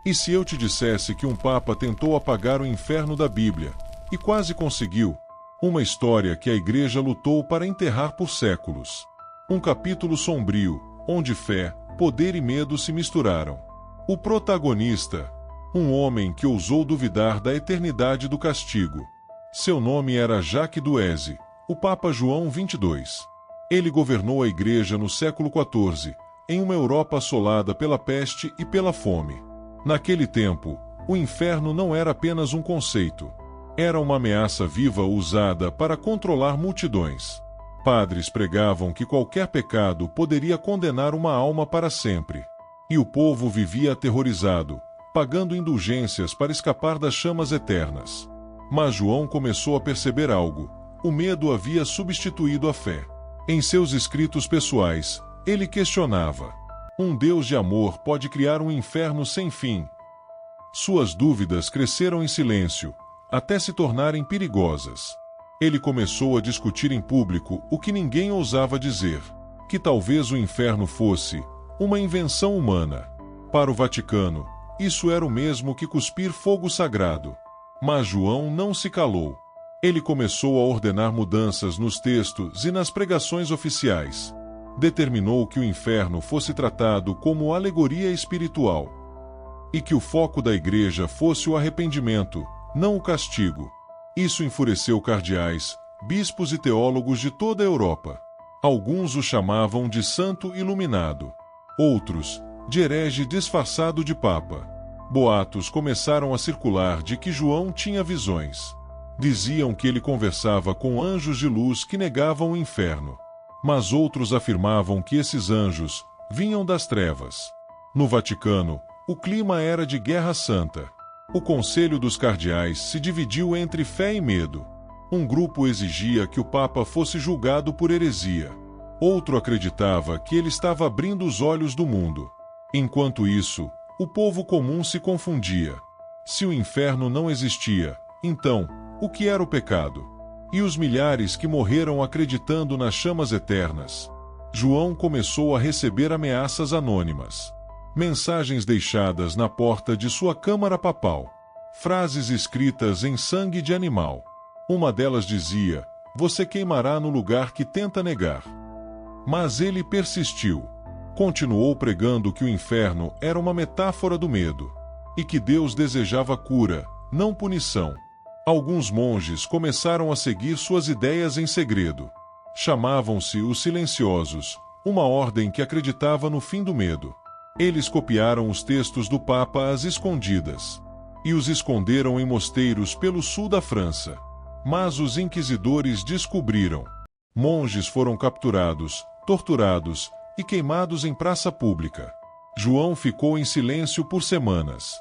E se eu te dissesse que um papa tentou apagar o inferno da Bíblia, e quase conseguiu? Uma história que a Igreja lutou para enterrar por séculos. Um capítulo sombrio, onde fé, poder e medo se misturaram. O protagonista, um homem que ousou duvidar da eternidade do castigo. Seu nome era Jacques Dueze, o Papa João XXII. Ele governou a Igreja no século XIV, em uma Europa assolada pela peste e pela fome. Naquele tempo, o inferno não era apenas um conceito. Era uma ameaça viva usada para controlar multidões. Padres pregavam que qualquer pecado poderia condenar uma alma para sempre. E o povo vivia aterrorizado, pagando indulgências para escapar das chamas eternas. Mas João começou a perceber algo: o medo havia substituído a fé. Em seus escritos pessoais, ele questionava: um Deus de amor pode criar um inferno sem fim? Suas dúvidas cresceram em silêncio, até se tornarem perigosas. Ele começou a discutir em público o que ninguém ousava dizer: que talvez o inferno fosse uma invenção humana. Para o Vaticano, isso era o mesmo que cuspir fogo sagrado. Mas João não se calou. Ele começou a ordenar mudanças nos textos e nas pregações oficiais. Determinou que o inferno fosse tratado como alegoria espiritual. E que o foco da Igreja fosse o arrependimento, não o castigo. Isso enfureceu cardeais, bispos e teólogos de toda a Europa. Alguns o chamavam de santo iluminado. Outros, de herege disfarçado de papa. Boatos começaram a circular de que João tinha visões. Diziam que ele conversava com anjos de luz que negavam o inferno. Mas outros afirmavam que esses anjos vinham das trevas. No Vaticano, o clima era de guerra santa. O Conselho dos Cardeais se dividiu entre fé e medo. Um grupo exigia que o Papa fosse julgado por heresia. Outro acreditava que ele estava abrindo os olhos do mundo. Enquanto isso, o povo comum se confundia. Se o inferno não existia, então, o que era o pecado? E os milhares que morreram acreditando nas chamas eternas? João começou a receber ameaças anônimas. Mensagens deixadas na porta de sua câmara papal. Frases escritas em sangue de animal. Uma delas dizia: "Você queimará no lugar que tenta negar." Mas ele persistiu. Continuou pregando que o inferno era uma metáfora do medo. E que Deus desejava cura, não punição. Alguns monges começaram a seguir suas ideias em segredo. Chamavam-se os silenciosos, uma ordem que acreditava no fim do medo. Eles copiaram os textos do Papa às escondidas. E os esconderam em mosteiros pelo sul da França. Mas os inquisidores descobriram. Monges foram capturados, torturados e queimados em praça pública. João ficou em silêncio por semanas.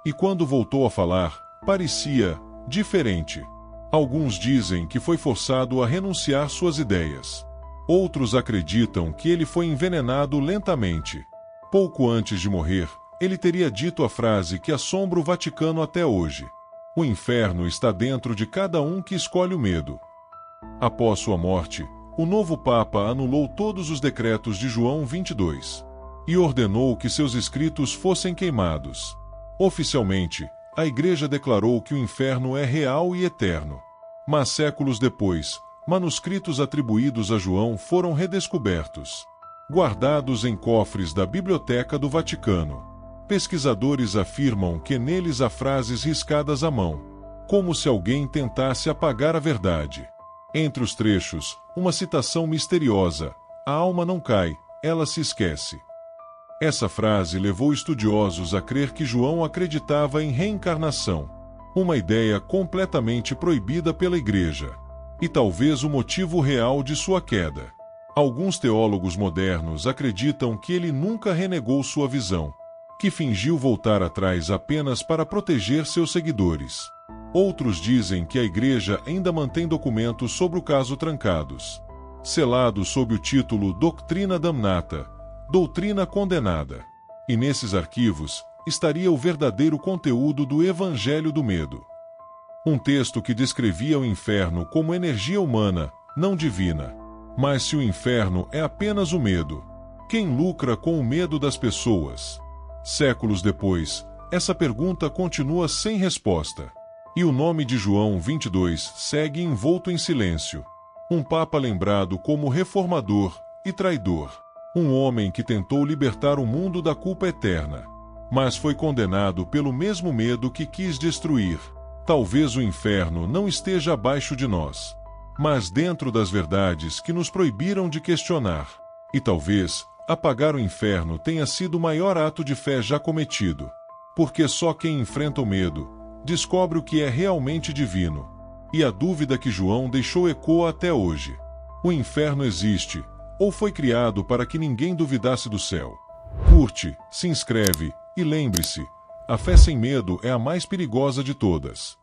E quando voltou a falar, parecia diferente. Alguns dizem que foi forçado a renunciar suas ideias. Outros acreditam que ele foi envenenado lentamente. Pouco antes de morrer, ele teria dito a frase que assombra o Vaticano até hoje: "O inferno está dentro de cada um que escolhe o medo." Após sua morte, o novo Papa anulou todos os decretos de João XXII e ordenou que seus escritos fossem queimados. Oficialmente, a Igreja declarou que o inferno é real e eterno. Mas séculos depois, manuscritos atribuídos a João foram redescobertos, guardados em cofres da Biblioteca do Vaticano. Pesquisadores afirmam que neles há frases riscadas à mão, como se alguém tentasse apagar a verdade. Entre os trechos, uma citação misteriosa: "A alma não cai, ela se esquece." Essa frase levou estudiosos a crer que João acreditava em reencarnação, uma ideia completamente proibida pela Igreja, e talvez o motivo real de sua queda. Alguns teólogos modernos acreditam que ele nunca renegou sua visão, que fingiu voltar atrás apenas para proteger seus seguidores. Outros dizem que a Igreja ainda mantém documentos sobre o caso trancados, selados sob o título Doctrina Damnata, Doutrina Condenada. E nesses arquivos estaria o verdadeiro conteúdo do Evangelho do Medo. Um texto que descrevia o inferno como energia humana, não divina. Mas se o inferno é apenas o medo, quem lucra com o medo das pessoas? Séculos depois, Essa pergunta continua sem resposta. E o nome de João 22 segue envolto em silêncio. Um papa lembrado como reformador e traidor. Um homem que tentou libertar o mundo da culpa eterna, mas foi condenado pelo mesmo medo que quis destruir. Talvez o inferno não esteja abaixo de nós, mas dentro das verdades que nos proibiram de questionar. E talvez apagar o inferno tenha sido o maior ato de fé já cometido, porque só quem enfrenta o medo descobre o que é realmente divino. E a dúvida que João deixou ecoa até hoje: o inferno existe, ou foi criado para que ninguém duvidasse do céu? Curte, se inscreve e lembre-se, a fé sem medo é a mais perigosa de todas.